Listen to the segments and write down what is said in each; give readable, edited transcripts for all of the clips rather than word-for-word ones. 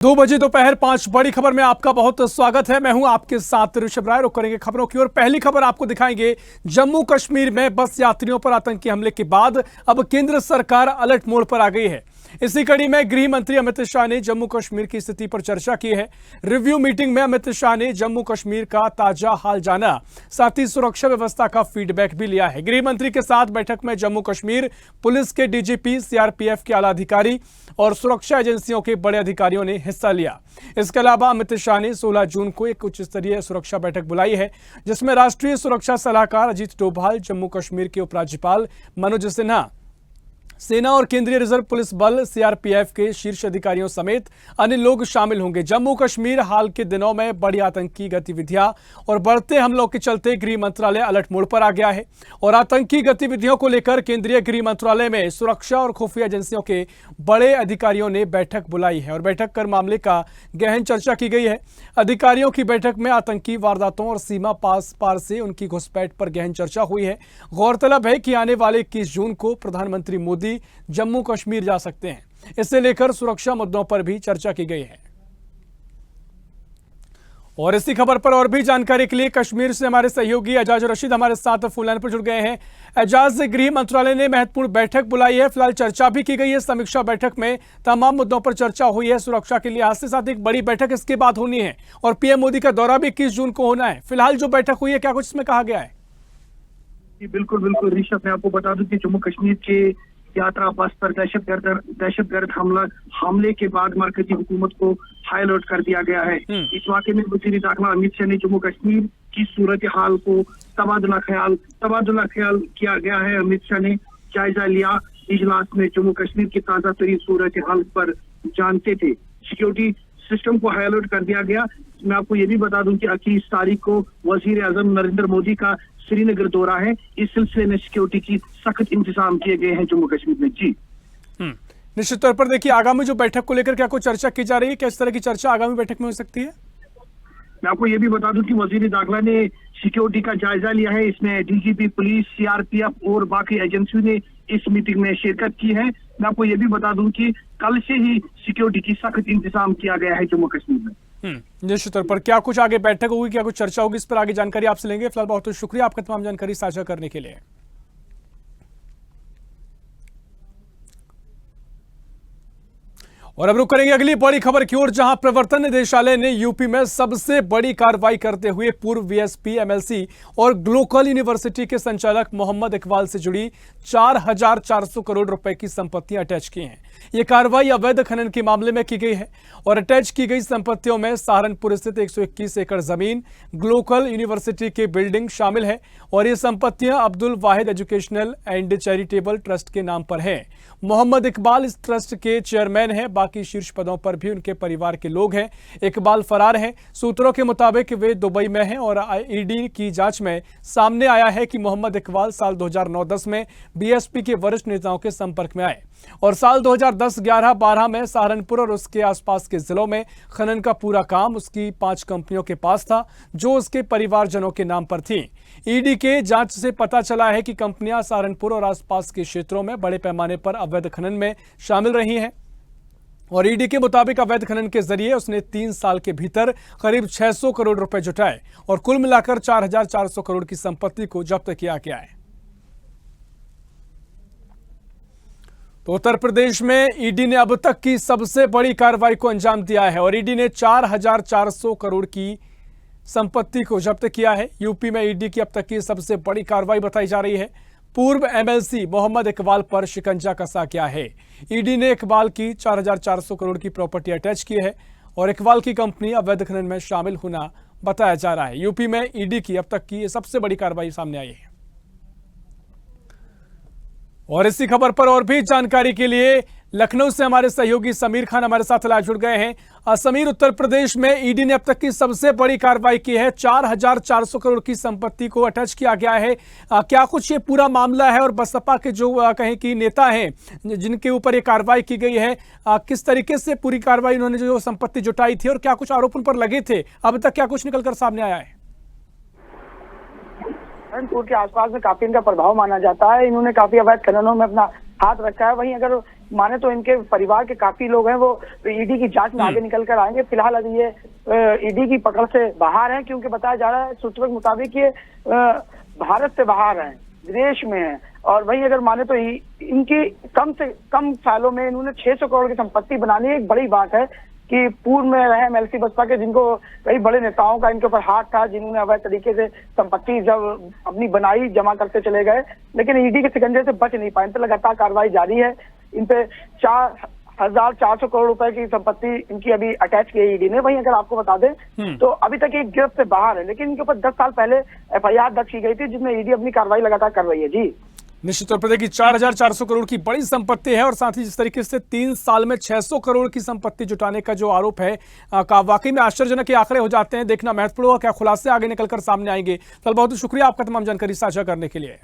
2 बजे दोपहर 5 बड़ी खबर में आपका बहुत स्वागत है। मैं हूं आपके साथ ऋषभ राय। रुक करेंगे खबरों की ओर। पहली खबर आपको दिखाएंगे, जम्मू कश्मीर में बस यात्रियों पर आतंकी हमले के बाद अब केंद्र सरकार अलर्ट मोड पर आ गई है। इसी कड़ी में गृह मंत्री अमित शाह ने जम्मू कश्मीर की स्थिति पर चर्चा की है। रिव्यू मीटिंग में अमित शाह ने जम्मू कश्मीर का ताजा हाल जाना, साथ ही सुरक्षा व्यवस्था का फीडबैक भी लिया है। गृह मंत्री के साथ बैठक में जम्मू कश्मीर पुलिस के डीजीपी, सीआरपीएफ के आला अधिकारी और सुरक्षा एजेंसियों के बड़े अधिकारियों ने हिस्सा लिया। इसके अलावा अमित शाह ने 16 जून को एक उच्च स्तरीय सुरक्षा बैठक बुलाई है, जिसमें राष्ट्रीय सुरक्षा सलाहकार अजीत डोभाल, जम्मू कश्मीर के उपराज्यपाल मनोज सिन्हा, सेना और केंद्रीय रिजर्व पुलिस बल सीआरपीएफ के शीर्ष अधिकारियों समेत अन्य लोग शामिल होंगे। जम्मू कश्मीर हाल के दिनों में बड़ी आतंकी गतिविधियां और बढ़ते हमलों के चलते गृह मंत्रालय अलर्ट मोड पर आ गया है और आतंकी गतिविधियों को लेकर केंद्रीय गृह मंत्रालय में सुरक्षा और खुफिया एजेंसियों के बड़े अधिकारियों ने बैठक बुलाई है और बैठक कर मामले का गहन चर्चा की गई है। अधिकारियों की बैठक में आतंकी वारदातों और सीमा पार से उनकी घुसपैठ पर गहन चर्चा हुई है। गौरतलब है कि आने वाले 21 जून को प्रधानमंत्री मोदी जम्मू कश्मीर जा सकते हैं। इसे लेकर सुरक्षा मुद्दों पर भी चर्चा की गई है। और इसी खबर पर और भी जानकारी के लिए कश्मीर से हमारे सहयोगी एजाज रशीद हमारे साथ फोन लाइन पर जुड़ गए हैं। एजाज, गृह मंत्रालय ने महत्वपूर्ण बैठक बुलाई है, फिलहाल चर्चा भी की गई है। समीक्षा बैठक में तमाम मुद्दों पर चर्चा हुई है। सुरक्षा के लिहाज से साथ एक बड़ी बैठक इसके बाद होनी है और पीएम मोदी का दौरा भी 21 जून को होना है। फिलहाल जो बैठक हुई है, क्या कुछ इसमें कहा गया है? बिल्कुल बिल्कुल ऋषभ, मैं आपको बता दूं कि जम्मू कश्मीर के यात्रा बस पर दहशतगर्द हमले के बाद मरकजी हुकूमत को हाई अलर्ट कर दिया गया है। इस वाकये में वजीर दाखिला अमित शाह ने जम्मू कश्मीर की सूरत हाल को तबादला ख्याल किया गया है। अमित शाह ने जायजा लिया। इजलास में जम्मू कश्मीर की ताजा तरीन सूरत हाल पर जानते थे। सिक्योरिटी सिस्टम को हाई अलर्ट कर दिया गया। मैं आपको ये भी बता दूं कि 21 तारीख को वजीर आजम नरेंद्र मोदी का श्रीनगर दौरा है। इस सिलसिले में सिक्योरिटी की सख्त इंतजाम किए गए हैं जम्मू कश्मीर में। जी निश्चित तौर पर देखिए, आगामी जो बैठक को लेकर क्या कोई चर्चा की जा रही है? किस तरह की चर्चा आगामी बैठक में हो सकती है? मैं आपको ये भी बता दूं कि वजीर दाखिला ने सिक्योरिटी का जायजा लिया है। इसमें डीजीपी, पुलिस, सीआरपीएफ और बाकी एजेंसियों ने इस मीटिंग में शिरकत की है। मैं आपको ये भी बता दूं कि कल से ही सिक्योरिटी की सख्त इंतजाम किया गया है जम्मू कश्मीर में। निश्चित तौर पर क्या कुछ आगे बैठक होगी, क्या कुछ चर्चा होगी, इस पर आगे जानकारी आपसे लेंगे। फिलहाल बहुत बहुत शुक्रिया आपका तमाम जानकारी साझा करने के लिए। और अब रुक करेंगे अगली बड़ी खबर की ओर, जहां प्रवर्तन निदेशालय ने यूपी में सबसे बड़ी कार्रवाई करते हुए पूर्व वीएसपी, एमएलसी और ग्लोकल यूनिवर्सिटी के संचालक मोहम्मद इकबाल से जुड़ी 4,400 करोड़ रुपए की संपत्तियां अटैच की हैं। यह कार्रवाई अवैध खनन के मामले में की गई है और अटैच की गई संपत्तियों में सहारनपुर स्थित 121 एकड़ जमीन, ग्लोकल यूनिवर्सिटी के बिल्डिंग शामिल है और ये संपत्तियां अब्दुल वाहिद एजुकेशनल एंड चैरिटेबल ट्रस्ट के नाम पर है। मोहम्मद इकबाल इस ट्रस्ट के चेयरमैन हैं। बाकी शीर्ष पदों पर भी उनके परिवार के लोग हैं। इकबाल फरार हैं। सूत्रों के मुताबिक वे दुबई में हैं और ईडी की जांच में सामने आया है कि मोहम्मद इकबाल साल 2009-10 में बीएसपी के वरिष्ठ नेताओं के संपर्क में आए और साल 2010-11-12 में सहारनपुर और उसके आसपास के जिलों में खनन का पूरा काम उसकी 5 कंपनियों के पास था, जो उसके परिवारजनों के नाम पर थी। ईडी के जांच से पता चला है कि कंपनियां सहारनपुर और आसपास के क्षेत्रों में बड़े पैमाने पर अवैध खनन में शामिल रही हैं और ईडी के मुताबिक अवैध खनन के जरिए उसने 3 साल के भीतर करीब 600 करोड़ रुपए जुटाए और कुल मिलाकर 4,400 करोड़ की संपत्ति को जब्त किया गया है। तो उत्तर प्रदेश में ईडी ने अब तक की सबसे बड़ी कार्रवाई को अंजाम दिया है और ईडी ने 4,400 करोड़ की संपत्ति को जब्त किया है। यूपी में ईडी की अब तक की सबसे बड़ी कार्रवाई बताई जा रही है। पूर्व एमएलसी मोहम्मद इकबाल पर शिकंजा कसा गया है। ईडी ने इकबाल की 4,400 करोड़ की प्रॉपर्टी अटैच की है और इकबाल की कंपनी अवैध खनन में शामिल होना बताया जा रहा है। यूपी में ईडी की अब तक की सबसे बड़ी कार्रवाई सामने आई है। और इसी खबर पर और भी जानकारी के लिए लखनऊ से हमारे सहयोगी समीर खान हमारे साथ लाइव जुड़ गए हैं। समीर, उत्तर प्रदेश में ईडी ने अब तक की सबसे बड़ी कार्रवाई की है। 4,400 करोड़ की संपत्ति को अटैच किया गया है। क्या कुछ ये पूरा मामला है और बसपा के जो कहें कि नेता हैं जिनके ऊपर ये कार्रवाई की गई है, किस तरीके से पूरी कार्रवाई उन्होंने जो संपत्ति जुटाई थी और क्या कुछ आरोप उन पर लगे थे, अब तक क्या कुछ निकलकर सामने आया है? सहारनपुर के आसपास में काफी इनका प्रभाव माना जाता है। इन्होंने काफी अवैध खननों में अपना हाथ रखा है। वहीं अगर माने तो इनके परिवार के काफी लोग हैं, वो ईडी की जांच में आगे निकल कर आएंगे। फिलहाल अभी ये ईडी की पकड़ से बाहर है, क्योंकि बताया जा रहा है सूत्रों के मुताबिक ये भारत से बाहर है, विदेश में है। और वहीं अगर माने तो इनकी कम से कम सालों में इन्होंने 600 करोड़ की संपत्ति बनानी एक बड़ी बात है कि पूर्व में रहे एमएलसी बसपा के, जिनको कई बड़े नेताओं का इनके ऊपर हाथ था, जिन्होंने अवैध तरीके से संपत्ति जब अपनी बनाई जमा करते चले गए, लेकिन ईडी के शिकंजे से बच नहीं पाए। इन पर लगातार कार्रवाई जारी है। इन पे 4,400 करोड़ रुपए की संपत्ति इनकी अभी अटैच की है ईडी ने। वहीं अगर आपको बता दें तो अभी तक ये गिरफ्त से बाहर है, लेकिन इनके ऊपर 10 साल पहले एफआईआर दर्ज की गई थी, जिसमें ईडी अपनी कार्रवाई लगातार कर रही है। जी निश्चित तौर पर देखिए 4,400 करोड़ की बड़ी संपत्ति है और साथ ही जिस तरीके से 3 साल में 600 करोड़ की संपत्ति जुटाने का जो आरोप है का वाकई में आश्चर्यजनक आंकड़े हो जाते हैं। देखना महत्वपूर्ण होगा क्या खुलासे आगे निकलकर सामने आएंगे। फिलहाल बहुत शुक्रिया आपका तमाम जानकारी साझा करने के लिए।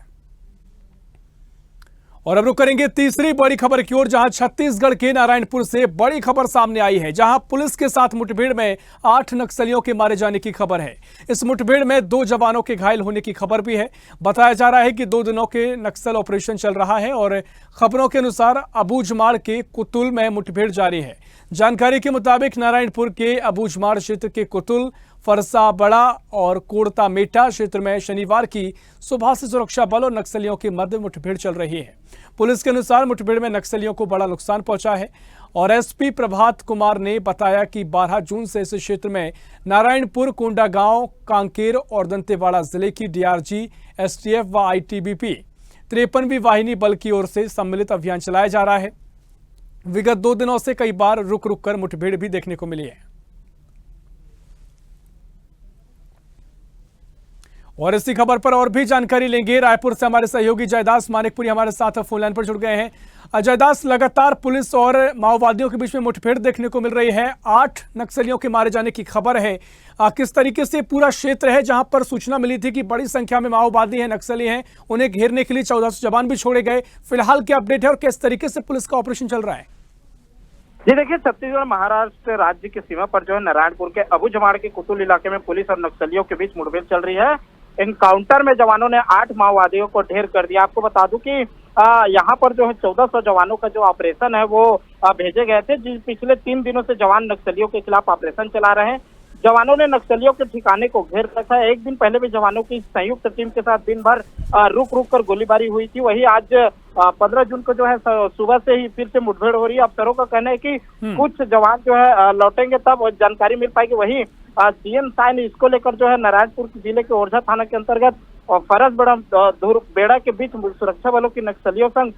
और अब रुक करेंगे तीसरी बड़ी खबर की ओर, जहां छत्तीसगढ़ के नारायणपुर से बड़ी खबर सामने आई है, जहां पुलिस के साथ मुठभेड़ में 8 नक्सलियों के मारे जाने की खबर है। इस मुठभेड़ में 2 जवानों के घायल होने की खबर भी है। बताया जा रहा है कि 2 दिनों के नक्सल ऑपरेशन चल रहा है और खबरों के अनुसार अबूझमाड़ के कुतुल में मुठभेड़ जारी है। जानकारी के मुताबिक नारायणपुर के अबूझमाड़ क्षेत्र के कुतुल, फरसा बड़ा और कोड़ता मेटा क्षेत्र में शनिवार की सुबह से सुरक्षा बल और नक्सलियों के मध्य मुठभेड़ चल रही है। पुलिस के अनुसार मुठभेड़ में नक्सलियों को बड़ा नुकसान पहुंचा है और एसपी प्रभात कुमार ने बताया कि 12 जून से इस क्षेत्र में नारायणपुर, कोंडागांव, कांकेर और दंतेवाड़ा जिले की डीआरजी, एसटीएफ व आईटीबीपी 53वीं वाहिनी बल की ओर से सम्मिलित अभियान चलाया जा रहा है। विगत 2 दिनों से कई बार रुक रुक कर मुठभेड़ भी देखने को मिली है। और इसी खबर पर और भी जानकारी लेंगे। रायपुर से हमारे सहयोगी जयदास मानिकपुरी हमारे साथ फोन लाइन पर जुड़ गए हैं। जयदास, लगातार पुलिस और माओवादियों के बीच में मुठभेड़ देखने को मिल रही है। 8 नक्सलियों के मारे जाने की खबर है। किस तरीके से पूरा क्षेत्र है जहां पर सूचना मिली थी कि बड़ी संख्या में माओवादी हैं, नक्सली हैं, उन्हें घेरने के लिए 1400 जवान भी छोड़े गए, फिलहाल क्या अपडेट है और किस तरीके से पुलिस का ऑपरेशन चल रहा है? जी देखिए, छत्तीसगढ़ महाराष्ट्र राज्य की सीमा पर जो है नारायणपुर के अबूझमाड़ के कुतुल इलाके में पुलिस और नक्सलियों के बीच मुठभेड़ चल रही है। एनकाउंटर में जवानों ने 8 माओवादियों को ढेर कर दिया। आपको बता दूं कि यहाँ पर जो है 1400 जवानों का जो ऑपरेशन है वो भेजे गए थे, जिस पिछले 3 दिनों से जवान नक्सलियों के खिलाफ ऑपरेशन चला रहे हैं। जवानों ने नक्सलियों के ठिकाने को घेर रखा है। एक दिन पहले भी जवानों की संयुक्त टीम के साथ दिन भर रुक रुक कर गोलीबारी हुई थी। वही आज 15 जून को जो है सुबह से ही फिर से मुठभेड़ हो रही है। अफसरों का कहना है कि कुछ जवान जो है लौटेंगे तब जानकारी मिल पाएगी। वही सीएम साइन इसको लेकर जो है नारायणपुर जिले के ओरछा थाना के अंतर्गत और फरसबड़ा धुर बेड़ा के बीच सुरक्षा बलों की नक्सलियों संग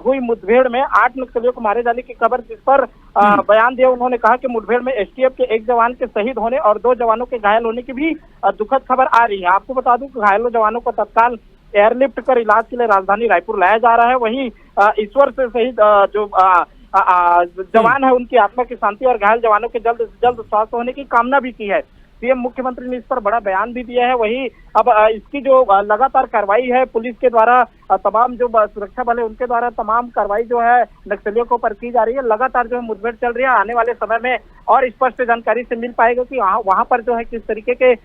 हुई मुठभेड़ में 8 नक्सलियों को मारे जाने की खबर, जिस पर बयान दिया। उन्होंने कहा कि मुठभेड़ में एसटीएफ के 1 जवान के शहीद होने और 2 जवानों के घायल होने की भी दुखद खबर आ रही है। आपको बता दूं कि घायलों जवानों को तत्काल एयरलिफ्ट कर इलाज के लिए राजधानी रायपुर लाया जा रहा है। वहीं ईश्वर से शहीद जो जवान है उनकी आत्मा की शांति और घायल जवानों के जल्द से जल्द स्वास्थ्य होने की कामना भी की है। सीएम मुख्यमंत्री ने इस पर बड़ा बयान भी दिया है। वहीं अब इसकी जो लगातार कार्रवाई है पुलिस के द्वारा, तमाम जो सुरक्षा बल है उनके द्वारा तमाम कार्रवाई जो है नक्सलियों के ऊपर की जा रही है। लगातार जो है मुठभेड़ चल रही है। आने वाले समय में और स्पष्ट जानकारी से मिल पाएगा कि वहां पर जो है किस तरीके के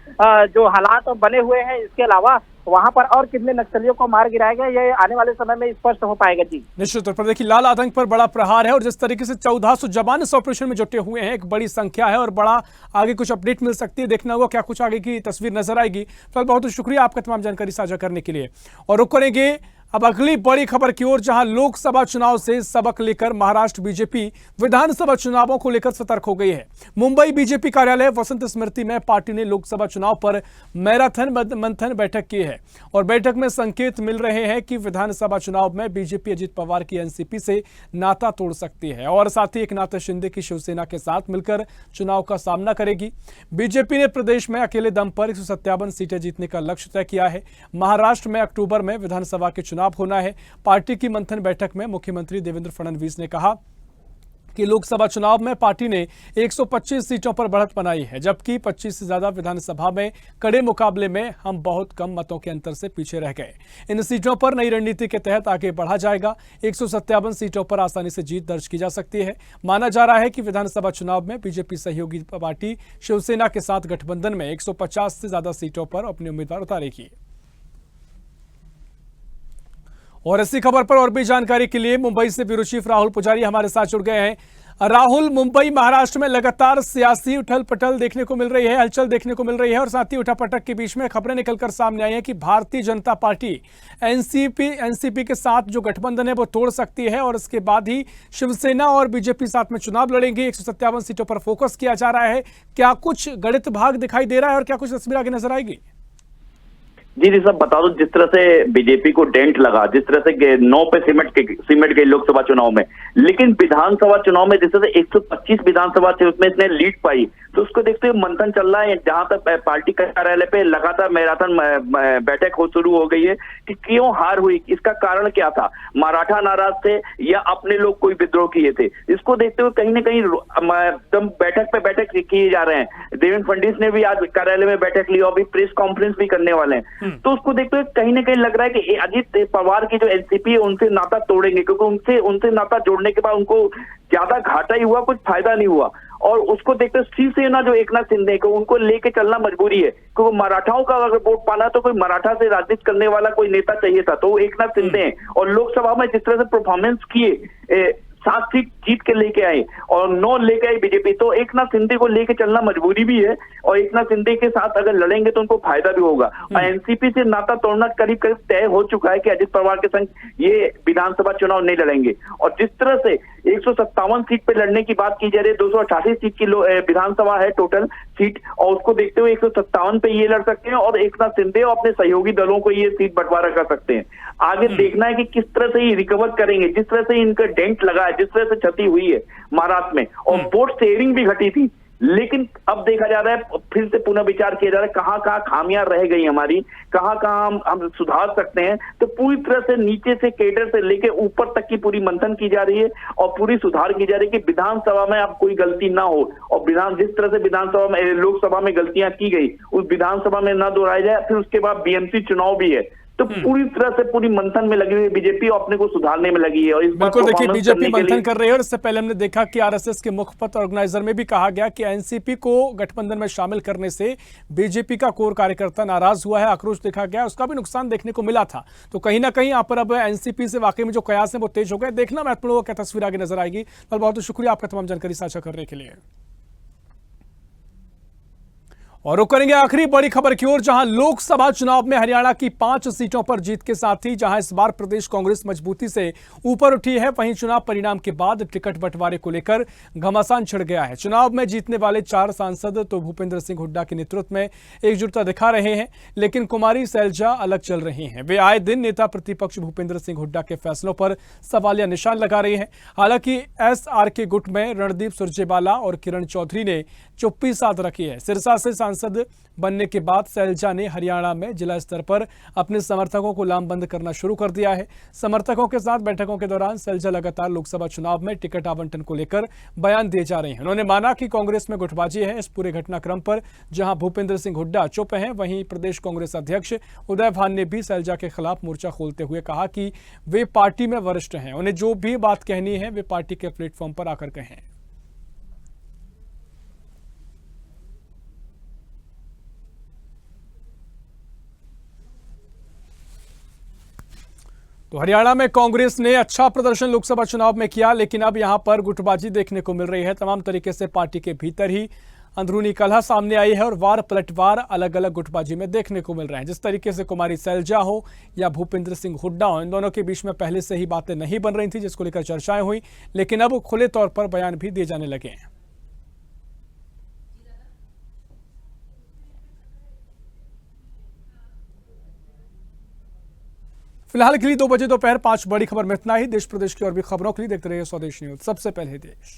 जो हालात बने हुए हैं, इसके अलावा वहां पर और कितने नक्सलियों को मार गिराया गया, ये आने वाले समय में स्पष्ट हो पाएगा। जी निश्चित तौर पर देखिए लाल आतंक पर बड़ा प्रहार है और जिस तरीके से 1400 जवान इस ऑपरेशन में जुटे हुए हैं, एक बड़ी संख्या है और बड़ा आगे कुछ अपडेट मिल सकती है। देखना होगा क्या कुछ आगे की तस्वीर नजर आएगी। फिलहाल बहुत शुक्रिया आपका तमाम जानकारी साझा करने के लिए। और रुक करेंगे अब अगली बड़ी खबर की ओर, जहां लोकसभा चुनाव से सबक लेकर महाराष्ट्र बीजेपी विधानसभा चुनावों को लेकर सतर्क हो गई है। मुंबई बीजेपी कार्यालय वसंत स्मृति में पार्टी ने लोकसभा चुनाव पर मैराथन मंथन बैठक की है और बैठक में संकेत मिल रहे हैं कि विधानसभा चुनाव में बीजेपी अजित पवार की एनसीपी से नाता तोड़ सकती है और साथ ही एकनाथ शिंदे की शिवसेना के साथ मिलकर चुनाव का सामना करेगी। बीजेपी ने प्रदेश में अकेले दम पर 157 सीटें जीतने का लक्ष्य तय किया है। महाराष्ट्र में अक्टूबर में विधानसभा के चुनाव होना है। पार्टी की मंथन बैठक में मुख्यमंत्री देवेंद्र फडणवीस ने कहा कि लोकसभा चुनाव में पार्टी ने 125 सीटों पर बढ़त बनाई है, जबकि 25 से ज्यादा विधानसभा में कड़े मुकाबले में हम बहुत कम मतों के अंतर से पीछे रह गए। इन सीटों पर नई रणनीति के तहत आगे बढ़ा जाएगा। 157 सीटों पर आसानी से जीत दर्ज की जा सकती है। माना जा रहा है कि विधानसभा चुनाव में बीजेपी सहयोगी पार्टी शिवसेना के साथ गठबंधन में 150 से ज्यादा सीटों पर अपने उम्मीदवार उतारेगी। और इसी खबर पर और भी जानकारी के लिए मुंबई से ब्यूरो चीफ राहुल पुजारी हमारे साथ जुड़ गए हैं। राहुल, मुंबई महाराष्ट्र में लगातार सियासी उथल पटल देखने को मिल रही है, हलचल देखने को मिल रही है और साथ ही उठापटक के बीच में खबरें निकलकर सामने आई हैं कि भारतीय जनता पार्टी एनसीपी के साथ जो गठबंधन है वो तोड़ सकती है और इसके बाद ही शिवसेना और बीजेपी साथ में चुनाव लड़ेंगे। 157 सीटों पर फोकस किया जा रहा है। क्या कुछ गणित भाग दिखाई दे रहा है और क्या कुछ तस्वीर आगे नजर आएगी? जी सब बता दो, जिस तरह से बीजेपी को डेंट लगा, जिस तरह से 9 पे सिमट गई लोकसभा चुनाव में, लेकिन विधानसभा चुनाव में जिस तरह से 125 विधानसभा थे उसमें इसने लीड पाई, तो उसको देखते हुए मंथन चल रहा है। जहां तक पार्टी कार्यालय पे लगातार मैराथन बैठक शुरू हो गई है कि क्यों हार हुई, इसका कारण क्या था, मराठा नाराज थे या अपने लोग कोई विद्रोह किए थे। इसको देखते हुए कहीं ना कहीं एकदम बैठक पे बैठक किए जा रहे हैं। देवेंद्र फडणवीस ने भी आज कार्यालय में बैठक ली और अभी प्रेस कॉन्फ्रेंस भी करने वाले हैं। तो उसको देखते हुए कहीं ना कहीं लग रहा है कि अजित पवार की जो एनसीपी है उनसे नाता तोड़ेंगे, क्योंकि उनसे नाता जोड़ने के बाद उनको ज्यादा घाटा ही हुआ, कुछ फायदा नहीं हुआ। और उसको देखते हुए शिवसेना जो एकनाथ शिंदे को उनको लेके चलना मजबूरी है, क्योंकि मराठाओं का अगर वोट पाना तो कोई मराठा से राजनीति करने वाला कोई नेता चाहिए था, तो वो एकनाथ शिंदे हैं। और लोकसभा में जिस तरह से परफॉर्मेंस किए, 7 सीट जीत के लेके आए और 9 लेके आई बीजेपी, तो एकनाथ शिंदे को लेके चलना मजबूरी भी है और एकनाथ शिंदे के साथ अगर लड़ेंगे तो उनको फायदा भी होगा। और एनसीपी से नाता तोड़ना करीब करीब तय हो चुका है कि अजित पवार के संग ये विधानसभा चुनाव नहीं लड़ेंगे। और जिस तरह से 157 सीट पे लड़ने की बात की जा रही है, 288 सीट की विधानसभा है टोटल सीट, और उसको देखते हुए 157 पे ये लड़ सकते हैं और एकनाथ शिंदे और अपने सहयोगी दलों को ये सीट बंटवारा कर सकते हैं। आगे देखना है कि किस तरह से ये रिकवर करेंगे, जिस तरह से इनका डेंट लगा है, जिस तरह से क्षति हुई है महाराष्ट्र में, और वोट शेयरिंग भी घटी थी। लेकिन अब देखा जा रहा है, फिर से पुनः विचार किया जा रहा है कहां कहां खामियां रह गई हमारी, कहां कहां हम सुधार सकते हैं। तो पूरी तरह से नीचे से केडर से लेके ऊपर तक की पूरी मंथन की जा रही है और पूरी सुधार की जा रही है कि विधानसभा में अब कोई गलती ना हो और जिस तरह से विधानसभा में लोकसभा में गलतियां की गई उस विधानसभा में ना दोहराया जाए। फिर उसके बाद बीएमसी चुनाव भी है, तो पूरी तरह से पूरी मंथन में लगी हुई बिजेपी अपने को सुधारने में लगी है। और इस बिल्कुल, देखिए बीजेपी मंथन कर रही है और इससे पहले हमने देखा कि आरएसएस के मुखपत्र ऑर्गेनाइजर में भी कहा गया कि एनसीपी को गठबंधन में शामिल करने से बीजेपी का कोर कार्यकर्ता नाराज हुआ है, आक्रोश देखा गया, उसका भी नुकसान देखने को मिला था। तो कहीं ना कहीं यहाँ पर अब एनसीपी से वाकई में जो कयास है वो तेज हो गए। देखना महत्वपूर्ण होगा क्या तस्वीर आगे नजर आएगी। बहुत बहुत शुक्रिया आपका तमाम जानकारी साझा करने के लिए। और रुक करेंगे आखिरी बड़ी खबर की ओर, जहां लोकसभा चुनाव में हरियाणा की 5 सीटों पर जीत के साथ ही जहां इस बार प्रदेश कांग्रेस मजबूती से ऊपर उठी है, वहीं चुनाव परिणाम के बाद टिकट बंटवारे को लेकर घमासान छिड़ गया है। चुनाव में जीतने वाले 4 सांसद तो भूपेंद्र सिंह हुड्डा के नेतृत्व में एकजुटता दिखा रहे हैं, लेकिन कुमारी सैलजा अलग चल रही हैं। वे आए दिन नेता प्रतिपक्ष भूपेंद्र सिंह हुड्डा के फैसलों पर सवालिया निशान लगा रही हैं। हालांकि एसआरके गुट में रणदीप सुरजेवाला और किरण चौधरी ने चुप्पी साध रखी है। सिरसा से सांसद बनने के बाद सैलजा ने हरियाणा में जिला स्तर पर अपने समर्थकों को लामबंद करना शुरू कर दिया है। समर्थकों के साथ बैठकों के दौरान सैलजा लगातार लोकसभा चुनाव में टिकट आवंटन को लेकर बयान दिए जा रहे हैं। उन्होंने माना कि कांग्रेस में गुटबाजी है। इस पूरे घटनाक्रम पर जहां भूपेंद्र सिंह हुड्डा चुप हैं, वहीं प्रदेश कांग्रेस अध्यक्ष उदय भान ने भी सैलजा के खिलाफ मोर्चा खोलते हुए कहा कि वे पार्टी में वरिष्ठ हैं, उन्हें जो भी बात कहनी है वे पार्टी के प्लेटफॉर्म पर आकर कहें। तो हरियाणा में कांग्रेस ने अच्छा प्रदर्शन लोकसभा चुनाव में किया, लेकिन अब यहां पर गुटबाजी देखने को मिल रही है। तमाम तरीके से पार्टी के भीतर ही अंदरूनी कलह सामने आई है और वार पलटवार अलग अलग गुटबाजी में देखने को मिल रहे हैं। जिस तरीके से कुमारी सैलजा हो या भूपेंद्र सिंह हुड्डा हो, इन दोनों के बीच में पहले से ही बातें नहीं बन रही थी, जिसको लेकर चर्चाएं हुई, लेकिन अब खुले तौर पर बयान भी दिए जाने लगे हैं। फिलहाल के लिए 2 बजे दोपहर 5 बड़ी खबर में इतना ही। देश प्रदेश की और भी खबरों के लिए देखते रहिए स्वदेश न्यूज, सबसे पहले देश।